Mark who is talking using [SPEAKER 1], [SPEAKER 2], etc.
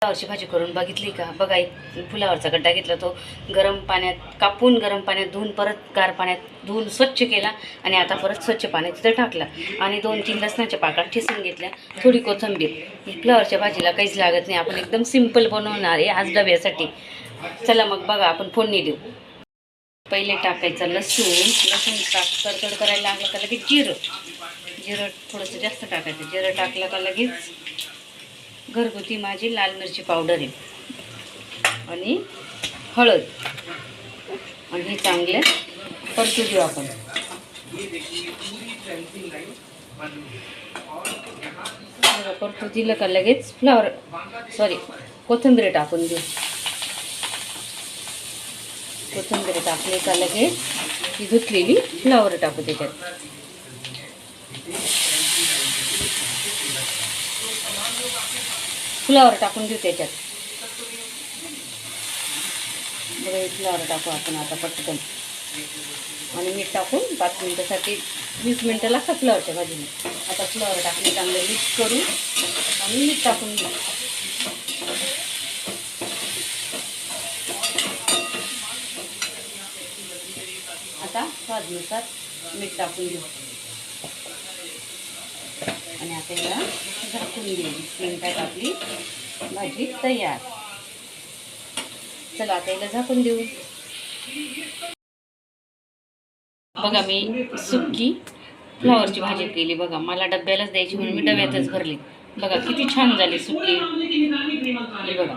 [SPEAKER 1] फ्लावरची भाजी करून बघितली का? बघा, एक फुलावरचा गड्डा घेतला, तो गरम पाण्यात कापून, गरम पाण्यात धुवून, परत गार पाण्यात धुवून स्वच्छ केला आणि आता परत स्वच्छ पाण्यात तिथं टाकला आणि 2-3 लसणाच्या पाकळ्या ठेचून घेतल्या, थोडी कोथिंबीर. फ्लावरच्या भाजीला काहीच लागत नाही, आपण एकदम सिंपल बनवणार आहे आज डब्यासाठी. चला मग बघा, आपण फोडणी देऊ. पहिले टाकायचं लसूण तडतड करायला लागलं का लगेच जिरं थोडंसं जास्त टाकायचं. जिरं टाकलं का लगेच घरगुती माझी लाल मिरची पावडर आहे आणि हळद, आणि हे चांगले परतू देऊ आपण. परतू दिलं का लगेच कोथिंबीर टाकून देऊ. कोथिंबीर टाकले का लगेच ही धुतलेली फ्लावर टाकू त्याच्यात. फ्लावर टाकून देऊ त्याच्यात. बघा, फ्लावर टाकू आपण आता पटकन, आणि मीठ टाकून 5 मिनिटासाठी 20 मिनिटं लागतात फ्लावरच्या भाजीने. आता फ्लावर टाकून चांगलं मिक्स करू आणि मीठ टाकून देऊ. आता स्वादनुसार मीठ टाकून देऊ आणि आता याला झाकून देऊ. 20 मिनिटात आपली भाजी तयार. चला आता याला झाकून देऊ. बघा, मी सुक्की फ्लावरची भाजी केली. बघा, मला डब्यालाच द्यायची म्हणून मी डब्यातच भरली. बघा किती छान झाली सुक्की. बघा.